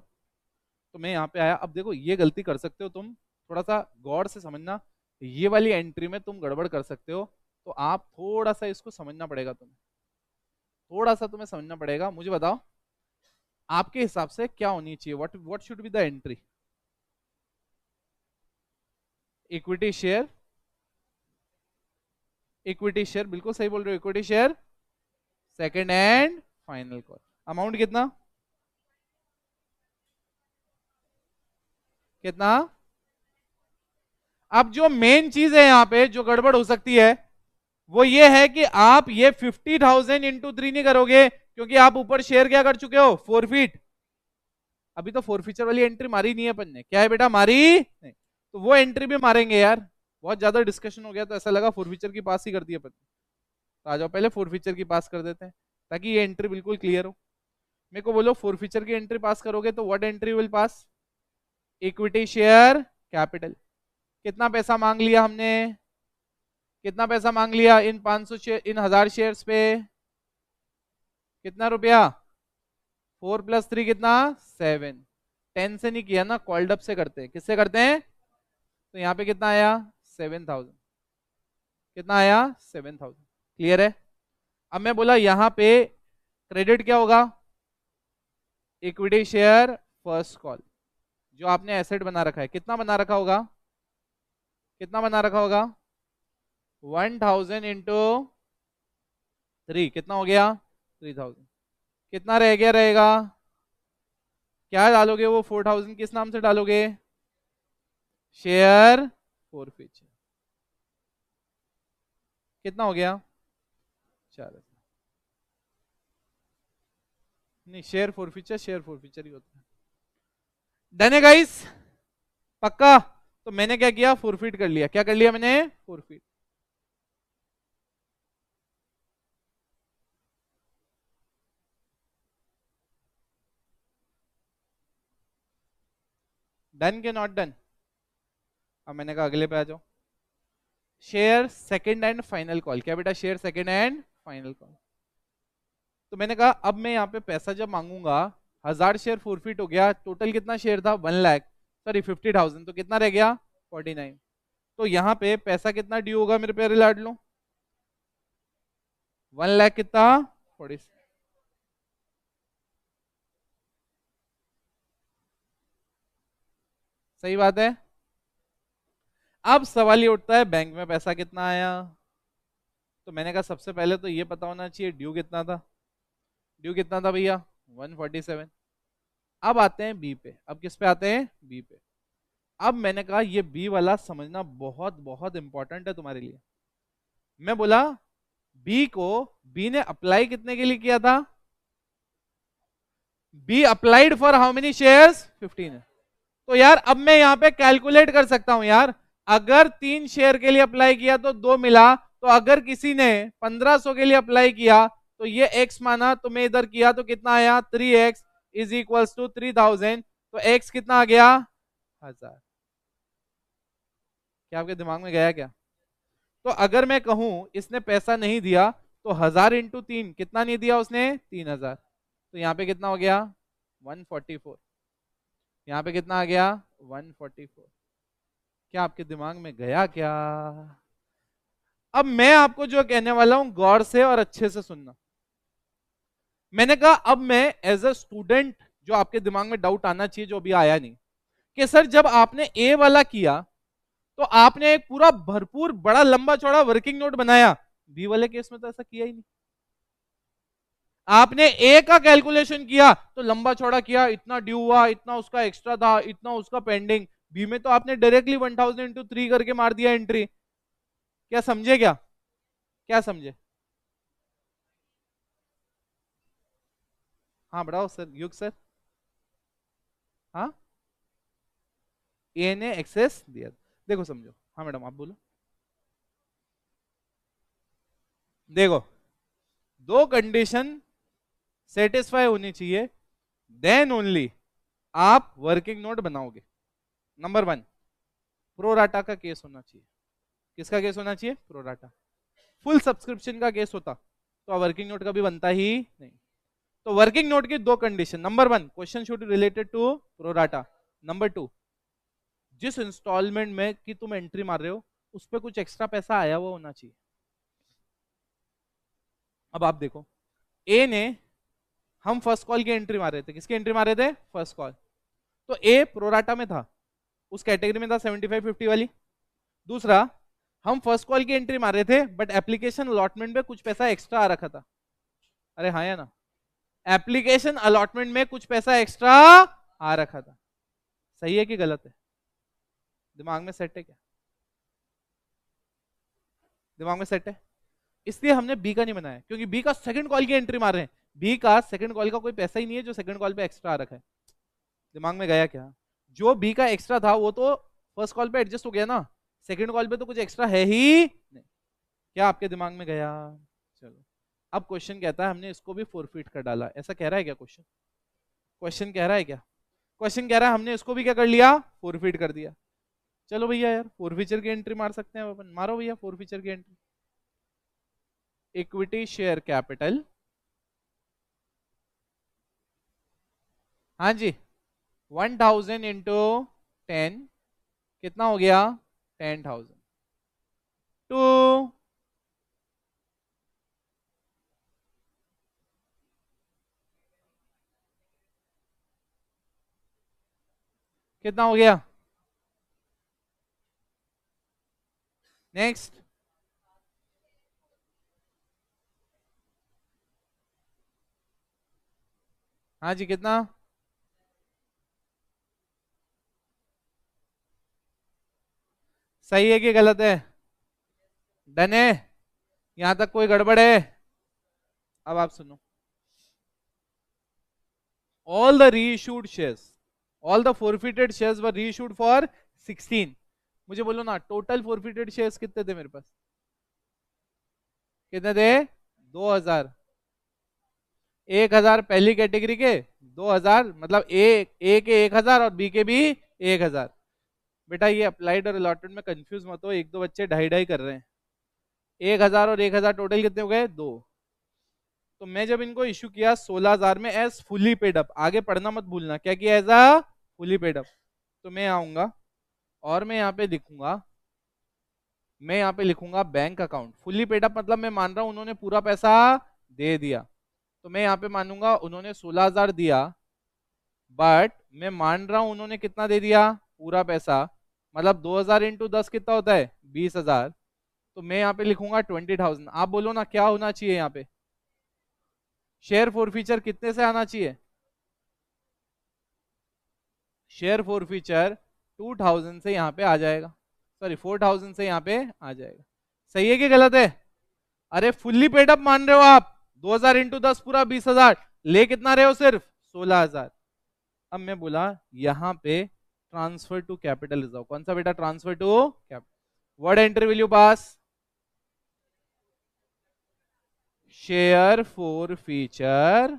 तो मैं यहाँ पे आया। अब देखो ये गलती कर सकते हो तुम, थोड़ा सा गौर से समझना, ये वाली एंट्री में तुम गड़बड़ कर सकते हो, तो आप थोड़ा सा इसको समझना पड़ेगा तुम्हें, थोड़ा सा तुम्हें समझना पड़ेगा। मुझे बताओ आपके हिसाब से क्या होनी चाहिए, what what should be the entry, equity share, equity share बिल्कुल सही बोल रहे हो, equity share, second and final call, amount कितना, कितना? अब जो मेन चीज है यहां पे जो गड़बड़ हो सकती है वो ये है कि आप ये 50,000 इंटू 3 नहीं करोगे, क्योंकि आप ऊपर शेयर क्या कर चुके हो, फोरफीट। अभी तो फोरफीचर वाली एंट्री मारी नहीं है अपन ने, क्या है बेटा, मारी नहीं। तो वो एंट्री भी मारेंगे यार। बहुत ज्यादा डिस्कशन हो गया तो ऐसा लगा फोरफीचर की पास ही कर दिया अपन। तो आ जाओ पहले फोरफीचर की पास कर देते हैं ताकि ये एंट्री बिल्कुल क्लियर हो। मेरे को बोलो फोरफीचर की एंट्री पास करोगे तो what entry will pass? Equity share capital. कितना पैसा मांग लिया हमने? कितना पैसा मांग लिया इन 500 शेयर, इन 1000 शेयर्स पे? कितना रुपया? 4 + 3 कितना? 7। 10 से नहीं किया ना, कॉल्ड अप से करते हैं। किससे करते हैं? तो यहाँ पे कितना आया? 7,000। कितना आया? 7,000। क्लियर है? अब मैं बोला यहाँ पे क्रेडिट क्या होगा? इक्विटी शेयर फर्स्ट कॉल, जो आपने एसेट बना रखा है। कितना बना रखा होगा? कितना बना रखा होगा? 1,000 इंटू 3 कितना हो गया? 3,000। कितना रह गया रहेगा? क्या डालोगे वो 4,000 किस नाम से डालोगे? Share forfeiture. कितना हो गया? 4,000। नहीं, शेयर फोरफीचर ही होता है। डन है गाइस? पक्का? तो मैंने क्या किया, फोरफीट कर लिया। क्या कर लिया मैंने? फोरफीट। डन के नॉट डन? अब मैंने कहा अगले पे आ जाओ। Share second and final call. क्या बेटा? Share second and final call. तो मैंने कहा अब मैं यहाँ पे पैसा जब मांगूंगा, 1000 शेयर फोरफीट हो गया, टोटल कितना शेयर था? 1 लाख, सॉरी 50,000। तो कितना रह गया? 49। तो यहाँ पे पैसा कितना ड्यू होगा मेरे प्यारे लाडलो? 1 लाख कितना? 40। सही बात है। अब सवाल ये उठता है बैंक में पैसा कितना आया? तो मैंने कहा सबसे पहले तो ये पता होना चाहिए ड्यू कितना था। ड्यू कितना था भैया? 147। अब आते हैं बी पे। अब किस पे आते हैं? बी पे। अब मैंने कहा ये बी वाला समझना बहुत बहुत इंपॉर्टेंट है तुम्हारे लिए। मैं बोला बी को, बी ने अप्लाई कितने के लिए किया था? Be applied for how many shares? 15 है। तो यार अब मैं यहां पे कैलकुलेट कर सकता हूं यार। अगर 3 शेयर के लिए अप्लाई किया तो 2 मिला, तो अगर किसी ने 1500 के लिए अप्लाई किया तो ये x माना, तो मैं इधर किया तो कितना आया? 3x is equals to 3000। तो x कितना आ गया? 1000। क्या आपके दिमाग में गया क्या? तो अगर मैं कहूं इसने पैसा नहीं दिया, तो 1000 इंटू 3 कितना नहीं दिया उसने? 3000। तो यहाँ पे कितना हो गया? 144। यहाँ पे कितना आ गया? 144। क्या आपके दिमाग में गया क्या? अब मैं आपको जो कहने वाला हूं गौर से और अच्छे से सुनना। मैंने कहा अब मैं एज अ स्टूडेंट, जो आपके दिमाग में डाउट आना चाहिए जो अभी आया नहीं, कि सर जब आपने ए वाला किया तो आपने एक पूरा भरपूर बड़ा लंबा चौड़ा वर्किंग नोट बनाया, बी वाले केस में तो ऐसा किया ही नहीं। आपने ए का कैलकुलेशन किया तो लंबा चौड़ा किया, इतना ड्यू हुआ, इतना उसका एक्स्ट्रा था, इतना उसका पेंडिंग। बी में तो आपने डायरेक्टली 1000 इंटू 3 करके मार दिया एंट्री। क्या समझे? क्या क्या समझे? हाँ बढ़ाओ सर, युग सर। हाँ, ए ने एक्सेस दिया, देखो समझो। हाँ मैडम आप बोलो। देखो, दो कंडीशन सेटिस्फाई होनी चाहिए, देन ओनली आप वर्किंग नोट बनाओगे। नंबर 1, प्रोराटा का केस होना चाहिए। किसका केस होना चाहिए? प्रोराटा। फुल सब्सक्रिप्शन का केस होता तो वर्किंग नोट का भी बनता ही नहीं। तो वर्किंग नोट की दो condition, number 1, question should related to prorata. Number 2, जिस इंस्टॉलमेंट में कि तुम एंट्री मार रहे हो उस पर कुछ एक्स्ट्रा पैसा आया हुआ होना चाहिए। अब आप देखो, ए ने, हम फर्स्ट कॉल की एंट्री मार रहे थे। किसकी एंट्री मार रहे थे? First call. तो ए प्रोराटा में था, उस कैटेगरी में था 75-50 वाली। दूसरा, हम फर्स्ट कॉल की एंट्री मार रहे थे बट एप्लीकेशन अलॉटमेंट में कुछ पैसा एक्स्ट्रा आ रखा था। अरे हाँ या ना? एप्लीकेशन अलॉटमेंट में कुछ पैसा एक्स्ट्रा आ रखा था। सही है कि गलत है? दिमाग में सेट है क्या? दिमाग में सेट है? इसलिए हमने बी का नहीं बनाया, क्योंकि बी का सेकंड कॉल की एंट्री मार रहे हैं। बी का सेकंड कॉल का कोई पैसा ही नहीं है जो सेकंड कॉल पे एक्स्ट्रा आ रखा है। दिमाग में गया क्या? जो बी का एक्स्ट्रा था वो तो फर्स्ट कॉल पे एडजस्ट हो गया ना, सेकंड कॉल पे तो कुछ एक्स्ट्रा है ही नहीं। क्या आपके दिमाग में गया? चलो, अब क्वेश्चन कहता है हमने इसको भी फोरफिट कर डाला, ऐसा कह रहा है क्या क्वेश्चन? क्वेश्चन कह रहा है क्या? क्वेश्चन कह रहा है हमने इसको भी क्या कर लिया, फोरफिट कर दिया। चलो भैया यार, फोरफीचर की एंट्री मार सकते हैं अपन, मारो भैया फोरफीचर की एंट्री। इक्विटी शेयर कैपिटल, हाँ जी, 1000 इंटू 10 कितना हो गया? 10,000 टू कितना हो गया? नेक्स्ट, हाँ जी कितना? सही है कि गलत है? डन है? यहां तक कोई गड़बड़ है? अब आप सुनो, all the reissued shares, all the forfeited shares were reissued for 16। मुझे बोलो ना, टोटल forfeited shares कितने थे मेरे पास? कितने थे? 2000। 1000 पहली कैटेगरी के, 2000 मतलब ए के 1000 और बी के भी 1000। बेटा ये अप्लाइड और अलॉटमेंट में कंफ्यूज मत हो, एक दो बच्चे ढाई ढाई कर रहे हैं। 1000 और 1000 टोटल कितने हो गए? 2। तो मैं जब इनको इशू किया 16,000 में एज फुली पेड अप, आगे पढ़ना मत भूलना, क्या किया? As a fully paid up. तो मैं आऊंगा और मैं यहाँ पे लिखूंगा, मैं यहाँ पे लिखूंगा bank account fully paid up, मतलब मैं मान रहा हूं उन्होंने पूरा पैसा दे दिया। तो मैं यहाँ पे मानूंगा उन्होंने 16,000 दिया, बट मैं मान रहा हूं उन्होंने कितना दे दिया? पूरा पैसा। मतलब 2000 इंटू 10 कितना होता है? 20,000। तो मैं यहाँ पे लिखूंगा 20,000। आप बोलो ना क्या होना चाहिए यहाँ पे? शेयर फोर फीचर कितने से आना चाहिए? शेयर फोर फीचर 2000 से यहाँ पे आ जाएगा, सॉरी 4000 से यहाँ पे आ जाएगा। सही है कि गलत है? अरे फुल्ली पेड अप मान रहे हो आप, 2000 इंटू 10 पूरा 20,000, ले कितना रहे हो? सिर्फ 16,000। अब मैं बोला यहाँ पे ट्रांसफर टू कैपिटल रिजर्व, कौन सा बेटा? Transfer to capital. What entry will you pass? Share forfeiture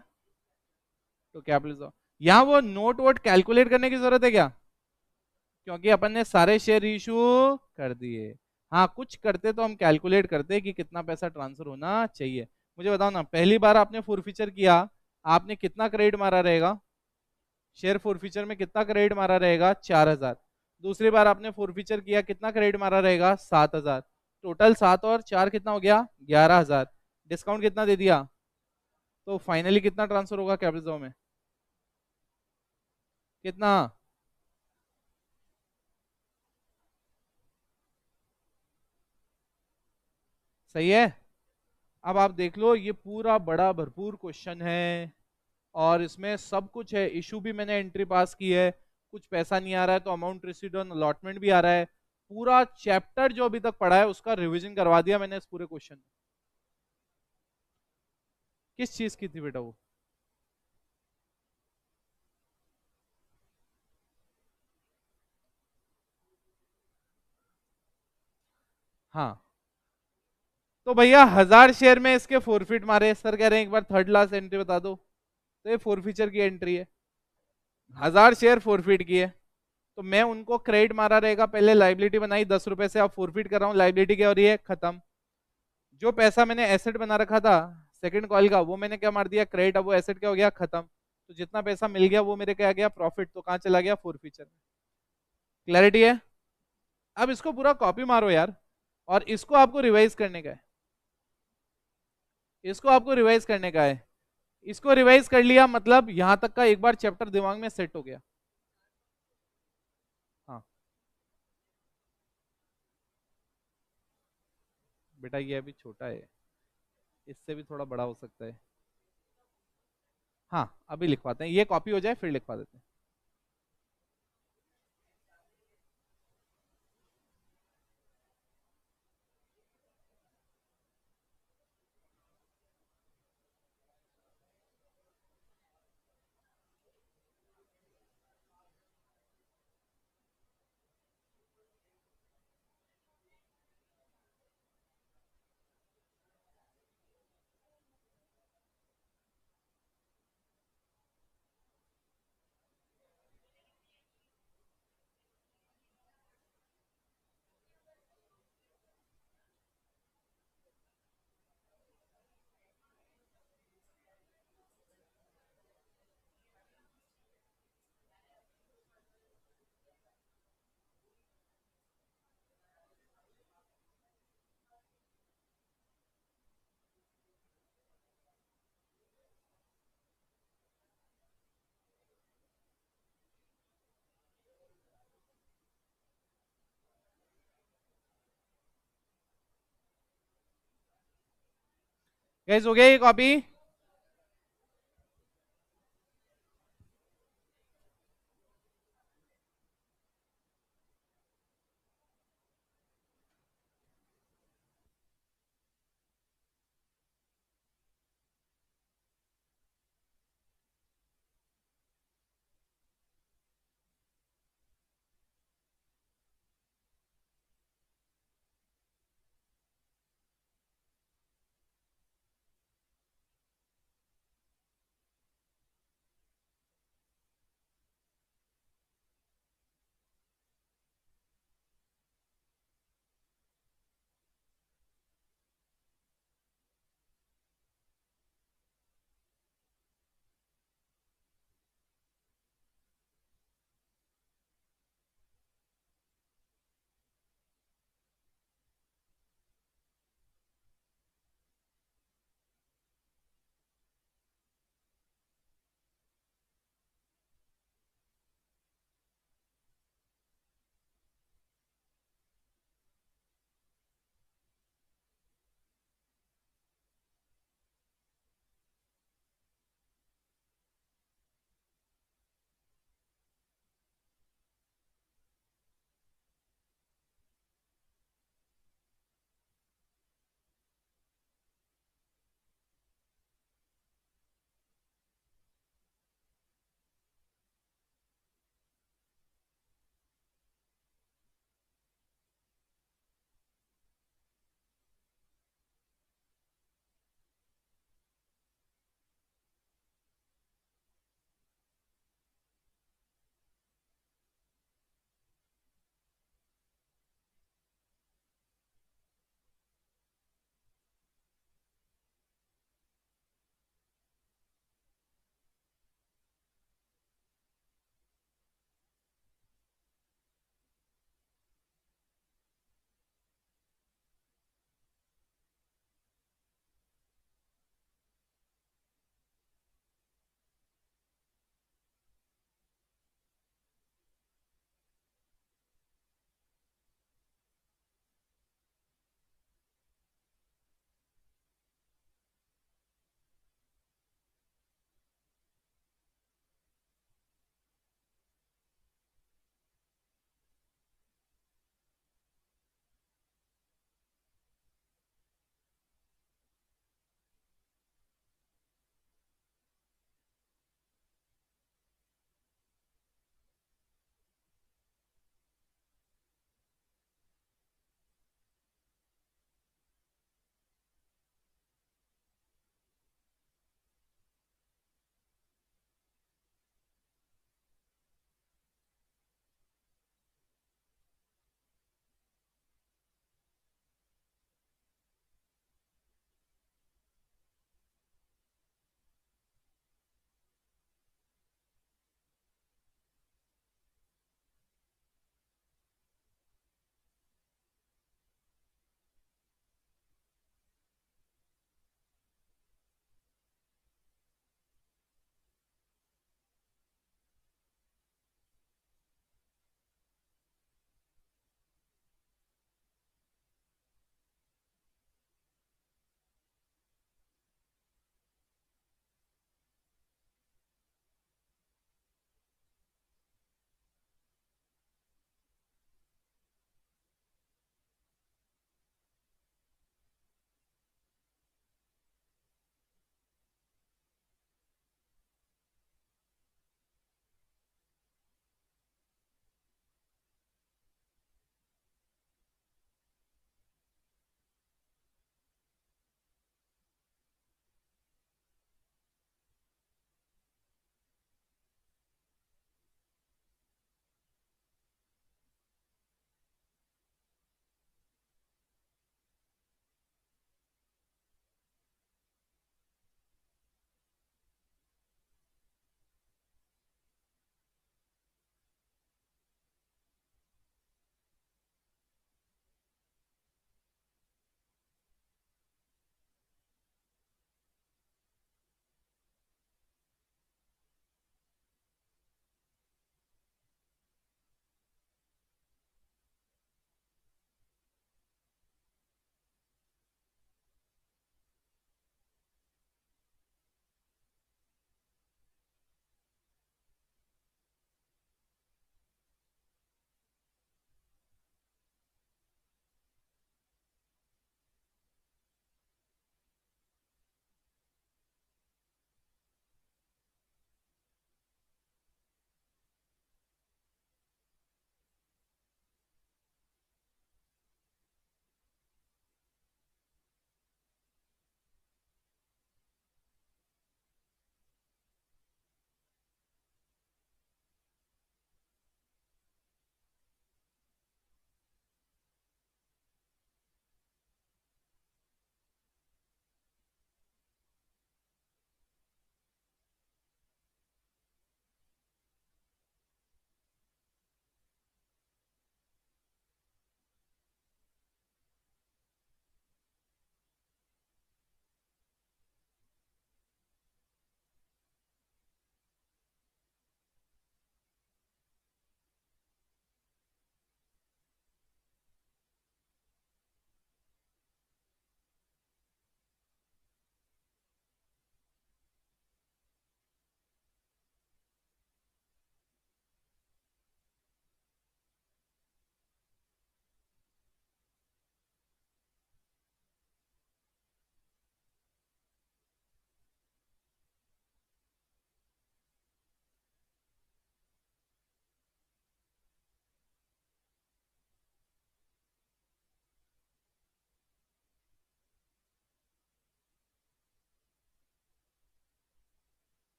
to capital reserve. यहाँ वो नोट वोट कैलकुलेट करने की जरूरत है क्या? क्योंकि अपन ने सारे शेयर इशू कर दिए। हाँ कुछ करते तो हम कैलकुलेट करते कि कितना पैसा ट्रांसफर होना चाहिए। मुझे बताओ ना, पहली बार आपने फोरफीचर किया, आपने कितना क्रेडिट मारा रहेगा? शेयर फोरफीचर में कितना क्रेडिट मारा रहेगा? 4,000। दूसरी बार आपने फोरफीचर किया, कितना क्रेडिट मारा रहेगा? 7,000। टोटल 7 और 4 कितना हो गया? 11,000। डिस्काउंट कितना दे दिया? तो फाइनली कितना ट्रांसफर होगा कैपिटल में? कितना? सही है? अब आप देख लो, ये पूरा बड़ा भरपूर क्वेश्चन है और इसमें सब कुछ है। इशू भी मैंने एंट्री पास की है, कुछ पैसा नहीं आ रहा है तो अमाउंट रिसीव्ड ऑन अलॉटमेंट भी आ रहा है। पूरा चैप्टर जो अभी तक पढ़ा है उसका रिवीजन करवा दिया मैंने इस पूरे क्वेश्चन। किस चीज की थी बेटा वो? हाँ, तो भैया 1000 शेयर में इसके फोरफिट मारे, सर कह रहे हैं एक बार थर्ड लास्ट एंट्री बता दो। तो ये फोरफीचर की एंट्री है, 1000 शेयर फोरफिट किए, तो मैं उनको क्रेडिट मारा रहेगा, पहले लाइबिलिटी बनाई 10 रुपए से, अब फोरफिट कर रहा हूँ, लाइबिलिटी क्या हो रही है? खत्म। जो पैसा मैंने एसेट बना रखा था सेकंड कॉल का, वो मैंने क्या मार दिया? क्रेडिट। अब वो एसेट क्या हो गया? खत्म। तो जितना पैसा मिल गया वो मेरे क्या गया? प्रॉफिट। तो कहाँ चला गया? फोरफीचर। क्लैरिटी है? अब इसको पूरा कॉपी मारो यार, और इसको आपको रिवाइज करने का है, इसको आपको रिवाइज करने का है। इसको रिवाइज कर लिया मतलब यहां तक का एक बार चैप्टर दिमाग में सेट हो गया। हाँ बेटा ये अभी छोटा है, इससे भी थोड़ा बड़ा हो सकता है। हाँ अभी लिखवाते हैं, ये कॉपी हो जाए फिर लिखवा देते हैं। गाइस हो गया ये कॉपी?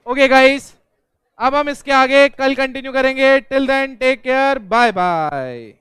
ओके गाइस, अब हम इसके आगे कल कंटिन्यू करेंगे। Till then take care, bye bye.